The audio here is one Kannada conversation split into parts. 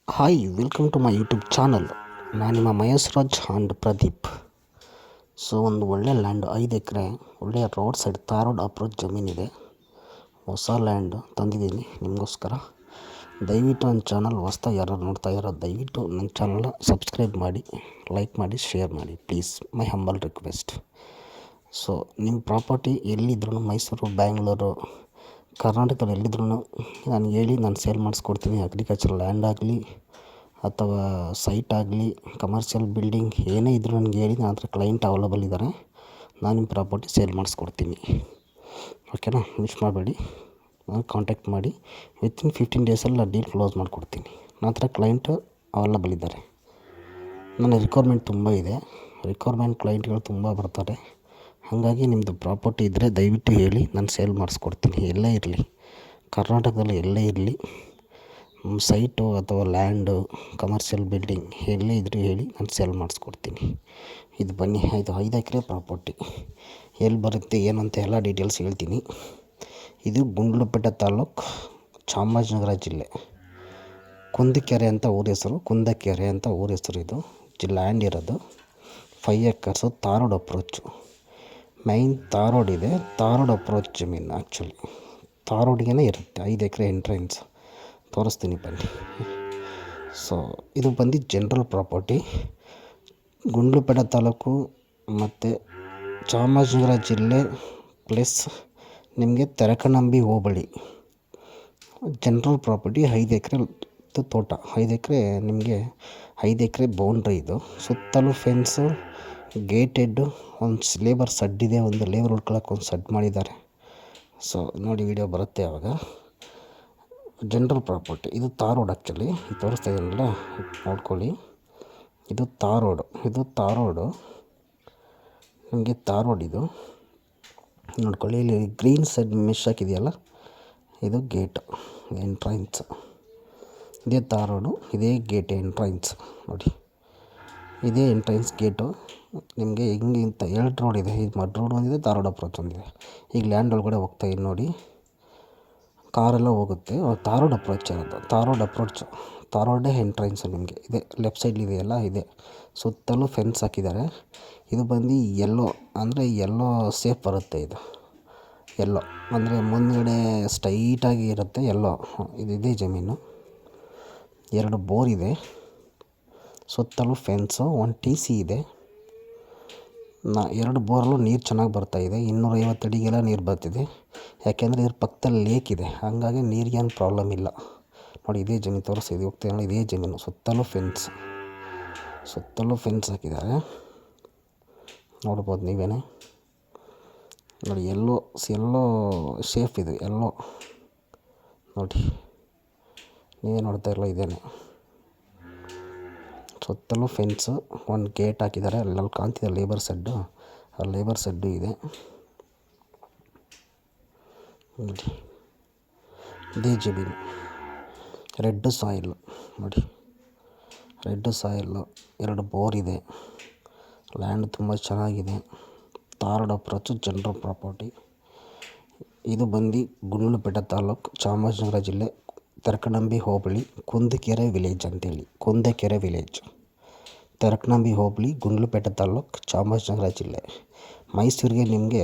Hi welcome to my YouTube channel. ನಾನು ನಿಮ್ಮ ಮಹೇಶ್ರಾಜ್ ಆ್ಯಂಡ್ ಪ್ರದೀಪ್. ಸೊ ಒಂದು ಒಳ್ಳೆ ಲ್ಯಾಂಡ್ 5 ಎಕರೆ ಒಳ್ಳೆಯ ರೋಡ್ ಸೈಡ್ ರೋಡ್ ಅಪ್ರೋಚ್ ಜಮೀನಿದೆ. ಹೊಸ ಲ್ಯಾಂಡ್ ತಂದಿದ್ದೀನಿ ನಿಮಗೋಸ್ಕರ. ದಯವಿಟ್ಟು ನನ್ನ ಚಾನಲ್ ಹೊಸ್ದಾಗಿ ಯಾರು ನೋಡ್ತಾ ಇರೋ ದಯವಿಟ್ಟು ನನ್ನ ಚಾನಲ್ನ ಸಬ್ಸ್ಕ್ರೈಬ್ ಮಾಡಿ, ಲೈಕ್ ಮಾಡಿ, ಶೇರ್ ಮಾಡಿ please, my humble request. So ನಿಮ್ಮ ಪ್ರಾಪರ್ಟಿ ಎಲ್ಲಿದ್ರೂ ಮೈಸೂರು, ಬ್ಯಾಂಗ್ಳೂರು, ಕರ್ನಾಟಕದಲ್ಲಿ ಎಲ್ಲಿದ್ರೂ ನಾನು ಹೇಳಿ ನಾನು ಸೇಲ್ ಮಾಡಿಸ್ಕೊಡ್ತೀನಿ. ಅಗ್ರಿಕಲ್ಚರ್ ಲ್ಯಾಂಡ್ ಆಗಲಿ ಅಥವಾ ಸೈಟ್ ಆಗಲಿ, ಕಮರ್ಷಿಯಲ್ ಬಿಲ್ಡಿಂಗ್ ಏನೇ ಇದ್ದರೂ ನನಗೆ ಹೇಳಿ, ನನ್ನ ಹತ್ರ ಕ್ಲೈಂಟ್ ಅವೈಲಬಲ್ ಇದ್ದಾರೆ. ನಾನು ನಿಮ್ಮ ಪ್ರಾಪರ್ಟಿ ಸೇಲ್ ಮಾಡಿಸ್ಕೊಡ್ತೀನಿ. ಓಕೆನಾ? ಮಿಸ್ ಮಾಡಬೇಡಿ, ಕಾಂಟ್ಯಾಕ್ಟ್ ಮಾಡಿ. ವಿತಿನ್ 15 ಡೇಸಲ್ಲಿ ನಾನು ಡೀಲ್ ಕ್ಲೋಸ್ ಮಾಡಿಕೊಡ್ತೀನಿ. ನನ್ನ ಹತ್ರ ಕ್ಲೈಂಟ್ ಅವೈಲಬಲ್ ಇದ್ದಾರೆ. ನನ್ನ ರಿಕ್ವೈರ್ಮೆಂಟ್ ತುಂಬ ಇದೆ. ಕ್ಲೈಂಟ್ಗಳು ತುಂಬ ಬರ್ತಾರೆ. ಹಾಗಾಗಿ ನಿಮ್ಮದು ಪ್ರಾಪರ್ಟಿ ಇದ್ದರೆ ದಯವಿಟ್ಟು ಹೇಳಿ, ನಾನು ಸೇಲ್ ಮಾಡಿಸ್ಕೊಡ್ತೀನಿ. ಎಲ್ಲೇ ಇರಲಿ, ಕರ್ನಾಟಕದಲ್ಲಿ ಎಲ್ಲೇ ಇರಲಿ, ಸೈಟು ಅಥವಾ ಲ್ಯಾಂಡು, ಕಮರ್ಷಿಯಲ್ ಬಿಲ್ಡಿಂಗ್ ಎಲ್ಲೇ ಇದ್ದರೂ ಹೇಳಿ, ನಾನು ಸೇಲ್ ಮಾಡಿಸ್ಕೊಡ್ತೀನಿ. ಇದು ಬನ್ನಿ, 5 ಎಕರೆ ಪ್ರಾಪರ್ಟಿ ಎಲ್ಲಿ ಬರುತ್ತೆ ಏನು ಅಂತ ಎಲ್ಲ ಡೀಟೇಲ್ಸ್ ಹೇಳ್ತೀನಿ. ಇದು ಗುಂಡ್ಲುಪೇಟೆ ತಾಲೂಕು, ಚಾಮರಾಜನಗರ ಜಿಲ್ಲೆ. ಕುಂದಕೆರೆ ಅಂತ ಊರ ಹೆಸರು, ಕುಂದಕೆರೆ ಅಂತ ಊರ ಹೆಸರು. ಇದು ಲ್ಯಾಂಡ್ ಇರೋದು 5 acres, road approach. Main road ಇದೆ, ರೋಡ್ ಅಪ್ರೋಚ್ ಜಮೀನು. ಆ್ಯಕ್ಚುಲಿ ರೋಡ್ಗೆ ಇರುತ್ತೆ. 5 ಎಕರೆ ಎಂಟ್ರೆನ್ಸ್ ತೋರಿಸ್ತೀನಿ ಬನ್ನಿ. ಸೊ ಇದು ಬಂದು ಜನರಲ್ ಪ್ರಾಪರ್ಟಿ, ಗುಂಡ್ಲುಪೇಟೆ ತಾಲೂಕು ಮತ್ತು ಚಾಮರಾಜನಗರ ಜಿಲ್ಲೆ ಪ್ಲಸ್ ನಿಮಗೆ ತೆರಕನಂಬಿ ಹೋಬಳಿ. ಜನರಲ್ ಪ್ರಾಪರ್ಟಿ 5 ಎಕರೆ ತೋಟ. 5 ಎಕರೆ ನಿಮಗೆ 5 ಎಕರೆ ಬೌಂಡ್ರಿ. ಇದು ಸುತ್ತಲೂ ಫೆನ್ಸು, ಗೇಟೆಡ್ಡು, ಒಂದು ಲೇಬರ್ ಸಡ್ ಇದೆ, ಒಂದು ಲೇಬರ್ ಉಳ್ಕೊಳ್ಳೋಕೆ ಒಂದು ಸಡ್ ಮಾಡಿದ್ದಾರೆ. ಸೊ ನೋಡಿ, ವಿಡಿಯೋ ಬರುತ್ತೆ ಆವಾಗ. ಜನರಲ್ ಪ್ರಾಪರ್ಟಿ ಇದು ರೋಡ್. ಆ್ಯಕ್ಚುಲಿ ತೋರಿಸ್ತಾ ಇದ್ದೀನಲ್ಲ, ನೋಡ್ಕೊಳ್ಳಿ. ಇದು ರೋಡು, ನಿಮಗೆ ರೋಡ್ ಇದು ನೋಡ್ಕೊಳ್ಳಿ. ಇಲ್ಲಿ ಗ್ರೀನ್ ಸೈಡ್ ಮೆಶ್ ಹಾಕಿದೆಯಲ್ಲ, ಇದು ಗೇಟ್ ಎಂಟ್ರೆನ್ಸ್. ಇದೇ ರೋಡು, ಇದೇ ಗೇಟ್ ಎಂಟ್ರೆನ್ಸ್. ನೋಡಿ, ಇದೇ ಎಂಟ್ರೆನ್ಸ್ ಗೇಟು. ನಿಮಗೆ ಹಿಂಗೆ ಇಂಥ 2 ರೋಡ್ ಇದೆ. ಇದು ಮಡ್ ರೋಡ್ ಒಂದಿದೆ, ರೋಡ್ ಅಪ್ರೋಚ್ ಒಂದಿದೆ. ಈಗ ಲ್ಯಾಂಡ್ ಒಳಗಡೆ ಹೋಗ್ತಾ ಇದ್ದೀನಿ ನೋಡಿ, ಕಾರೆಲ್ಲ ಹೋಗುತ್ತೆ. ರೋಡ್ ಅಪ್ರೋಚ್ ಇರೋದು, ರೋಡೇ ಎಂಟ್ರೆನ್ಸು. ನಿಮಗೆ ಇದೆ ಲೆಫ್ಟ್ ಸೈಡ್ ಇದೆಯಲ್ಲ, ಇದೆ. ಸುತ್ತಲೂ ಫೆನ್ಸ್ ಹಾಕಿದ್ದಾರೆ. ಇದು ಬಂದು ಎಲ್ಲೋ ಸೇಫ್ ಬರುತ್ತೆ. ಇದು ಎಲ್ಲೋ ಅಂದರೆ ಮುಂದುಗಡೆ ಸ್ಟ್ರೈಟಾಗಿ ಇರುತ್ತೆ. ಇದೇ ಜಮೀನು. 2 ಬೋರ್ ಇದೆ, ಸುತ್ತಲೂ ಫೆನ್ಸು, 1 TC ಇದೆ. 2 ಬೋರಲ್ಲೂ ನೀರು ಚೆನ್ನಾಗಿ ಬರ್ತಾಯಿದೆ. 250 ಅಡಿಗೆಲ್ಲ ನೀರು ಬರ್ತಿದೆ. ಯಾಕೆಂದರೆ ಇದ್ರ ಪಕ್ಕದಲ್ಲಿ ಲೇಕ್ ಇದೆ, ಹಾಗಾಗಿ ನೀರಿಗೇನು ಪ್ರಾಬ್ಲಮ್ ಇಲ್ಲ. ನೋಡಿ, ಇದೇ ಜಮೀನು ತೋರಿಸ್ತಿದೆ, ಹೋಗ್ತಾ ಇದೇ ಜಮೀನು. ಸುತ್ತಲೂ ಹಾಕಿದ್ದಾರೆ, ನೋಡ್ಬೋದು ನೀವೇ. ನೋಡಿ, ಎಲ್ಲೋ ಸೇಫ್ ಇದು, ಎಲ್ಲೋ ನೋಡಿ, ನೀವೇ ನೋಡ್ತಾ ಇರಲ್ಲ, ಇದೇನೆ. ಸುತ್ತಲೂ ಫೆನ್ಸು, 1 ಗೇಟ್ ಹಾಕಿದ್ದಾರೆ. ಅಲ್ಲಲ್ಲಿ ಕಾಣ್ತಿದೆ ಲೇಬರ್ ಸೆಡ್ಡು, ಆ ಲೇಬರ್ ಸೆಡ್ಡು ಇದೆ. ನೋಡಿ, ಇದೇ ಜಮೀನು. ರೆಡ್ ಸಾಯಿಲ್ಲು ನೋಡಿ, 2 ಬೋರ್ ಇದೆ. ಲ್ಯಾಂಡ್ ತುಂಬ ಚೆನ್ನಾಗಿದೆ. Road approach, general property. ಇದು ಬಂದು ಗುಂಡ್ಲುಪೇಟೆ ತಾಲೂಕು, ಚಾಮರಾಜನಗರ ಜಿಲ್ಲೆ, ತೆರಕನಂಬಿ ಹೋಬಳಿ, ಕುಂದಕೆರೆ ವಿಲೇಜ್ ಅಂತೇಳಿ. ಕುಂದಕೆರೆ ವಿಲೇಜ್, ತೆರಕನಂಬಿ ಹೋಬಳಿ, ಗುಂಡ್ಲುಪೇಟೆ ತಾಲೂಕು, ಚಾಮರಾಜನಗರ ಜಿಲ್ಲೆ. ಮೈಸೂರಿಗೆ ನಿಮಗೆ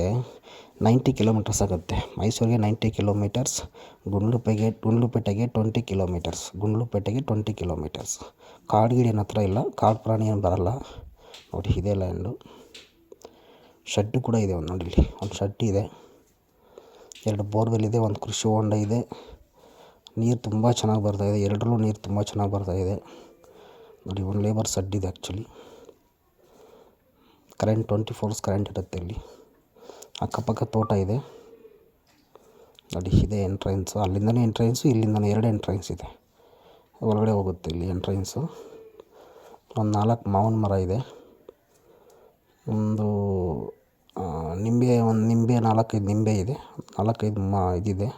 90 ಕಿಲೋಮೀಟರ್ಸ್ ಆಗುತ್ತೆ. ಮೈಸೂರಿಗೆ 90 ಕಿಲೋಮೀಟರ್ಸ್, ಗುಂಡ್ಲುಪೇಟೆಗೆ 20 ಕಿಲೋಮೀಟರ್ಸ್. ಕಾಡು ಗಿಡೇನು ಹತ್ರ ಇಲ್ಲ, ಕಾಡು ಪ್ರಾಣಿ ಏನು ಬರಲ್ಲ. ನೋಡಿ, ಇದೇ ಲ್ಯಾಂಡು. ಶೆಡ್ಡು ಕೂಡ ಇದೆ. ನೋಡಿ, ಇಲ್ಲಿ ಒಂದು ಶೆಡ್ ಇದೆ. 2 ಬೋರ್ವೆಲ್ ಇದೆ, 1 ಕೃಷಿ ಹೊಂಡ ಇದೆ. ನೀರು ತುಂಬ ಚೆನ್ನಾಗಿ ಬರ್ತಾಯಿದೆ. 2ರಲ್ಲೂ ನೀರು ತುಂಬ ಚೆನ್ನಾಗಿ ಬರ್ತಾಯಿದೆ. ನೋಡಿ, 1 ಲೇಬರ್ ಸೆಡ್ ಇದೆ. ಆ್ಯಕ್ಚುಲಿ ಕರೆಂಟ್ 24 hours ಕರೆಂಟ್ ಇರುತ್ತೆ ಇಲ್ಲಿ. ಅಕ್ಕಪಕ್ಕ ತೋಟ ಇದೆ. ನೋಡಿ, ಇದೇ ಎಂಟ್ರೆನ್ಸು. ಅಲ್ಲಿಂದನೇ ಎಂಟ್ರೆನ್ಸು, ಇಲ್ಲಿಂದನೇ 2 ಎಂಟ್ರೆನ್ಸ್ ಇದೆ. ಒಳಗಡೆ ಹೋಗುತ್ತೆ ಇಲ್ಲಿ ಎಂಟ್ರೆನ್ಸು. ಒಂದು 4 ಮಾವಿನ ಮರ ಇದೆ. ಒಂದು ನಿಂಬೆ 4-5 ನಿಂಬೆ ಇದೆ. 4-5 ಇದಿದೆ.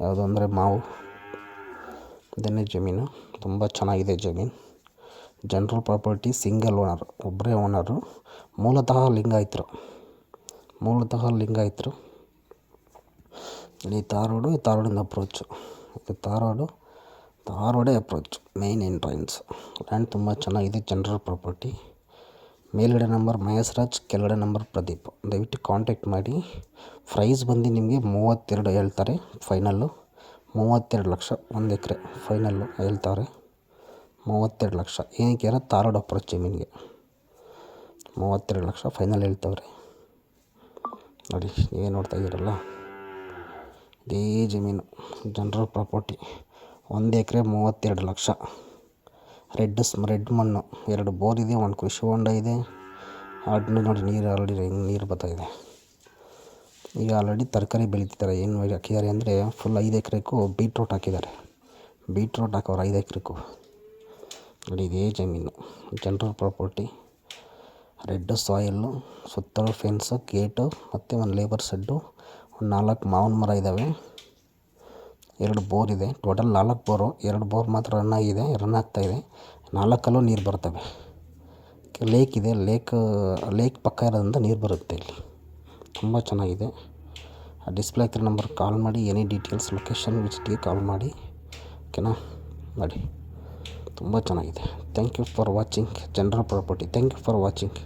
ಯಾವುದು ಅಂದರೆ ಮಾವು. ಇದನ್ನೇ ಜಮೀನು. ತುಂಬ ಚೆನ್ನಾಗಿದೆ ಜಮೀನು. ಜನರಲ್ ಪ್ರಾಪರ್ಟಿ, ಸಿಂಗಲ್ ಓನರ್, ಒಬ್ಬರೇ ಓನರು. ಮೂಲತಃ ಲಿಂಗಾಯತರು. ಈ ರೋಡಿಂದ ಅಪ್ರೋಚು. ಇದು road, Dharwad approach main entrance. Land ತುಂಬ ಚೆನ್ನಾಗಿದೆ, ಜನರಲ್ ಪ್ರಾಪರ್ಟಿ. ಮೇಲ್ಗಡೆ ನಂಬರ್ ಮಹೇಶ್ ರಾಜ್, ಕೆಳಗಡೆ ನಂಬರ್ ಪ್ರದೀಪ್. ದಯವಿಟ್ಟು ಕಾಂಟ್ಯಾಕ್ಟ್ ಮಾಡಿ. ಪ್ರೈಸ್ ಬಂದು ನಿಮಗೆ 32 ಹೇಳ್ತಾರೆ ಫೈನಲ್ಲು. 32 ಲಕ್ಷ 1 ಎಕರೆ ಫೈನಲ್ಲು ಹೇಳ್ತಾರೆ. 32 ಲಕ್ಷ ಏನಕ್ಕೆ ಅಂದರೆ ಧಾರವಾಡ ಅಪ್ರೋಚ್ ಜಮೀನಿಗೆ 32 ಲಕ್ಷ ಫೈನಲ್ ಹೇಳ್ತವ್ರೆ. ನೋಡಿ ನೀವೇ ನೋಡ್ತಾ ಇದ್ದೀರಲ್ಲ, ಇದೇ ಜಮೀನು ಜನರಲ್ ಪ್ರಾಪರ್ಟಿ. 1 ಎಕರೆ 32 ಲಕ್ಷ. ರೆಡ್ ಮಣ್ಣು, 2 ಬೋರ್ ಇದೆ, 1 ಕೃಷಿ ಹೊಂಡ ಇದೆ. ನೋಡಿ ನೀರು ಆಲ್ರೆಡಿ ಹೆಂಗೆ ನೀರು ಬರ್ತಾಯಿದೆ. ಈಗ ಆಲ್ರೆಡಿ ತರಕಾರಿ ಬೆಳೀತಿದ್ದಾರೆ. ಏನು ಹಾಕಿದ್ದಾರೆ ಅಂದರೆ ಫುಲ್ 5 ಎಕರೆಗೂ ಬೀಟ್ರೋಟ್ ಹಾಕಿದ್ದಾರೆ. ಬೀಟ್ರೋಟ್ ಹಾಕೋರು 5 ಎಕರೆಗೂ. ನೋಡಿ ಇದೇ ಜಮೀನು ಜನರಲ್ ಪ್ರಾಪರ್ಟಿ. ರೆಡ್ ಸಾಯಿಲ್ಲು, ಸುತ್ತಲೂ ಫೆನ್ಸು, ಗೇಟು ಮತ್ತು ಒಂದು ಲೇಬರ್ ಶೆಡ್ಡು, ಒಂದು 4 ಮಾವಿನ ಮರ ಇದ್ದಾವೆ. 2 ಬೋರ್ ಇದೆ. Total 4 bore. 2 ಬೋರ್ ಮಾತ್ರ ರನ್ ಆಗ್ತಾಯಿದೆ. 4 ನೀರು ಬರ್ತವೆ. ಲೇಕ್ ಇದೆ. ಲೇಕ್ ಪಕ್ಕ ಇರೋದ್ರಿಂದ ನೀರು ಬರುತ್ತೆ ಇಲ್ಲಿ. ತುಂಬ ಚೆನ್ನಾಗಿದೆ. ಡಿಸ್ಪ್ಲೇ ಆಗ್ತಿರೋ ನಂಬರ್ ಕಾಲ್ ಮಾಡಿ. ಎನಿ ಡೀಟೇಲ್ಸ್ ಲೊಕೇಶನ್ ವಿಸಿಟ್ಗೆ ಕಾಲ್ ಮಾಡಿ. ಓಕೆನಾ? ಮಾಡಿ ತುಂಬ ಚೆನ್ನಾಗಿದೆ. Thank you for watching general property. Thank you for watching.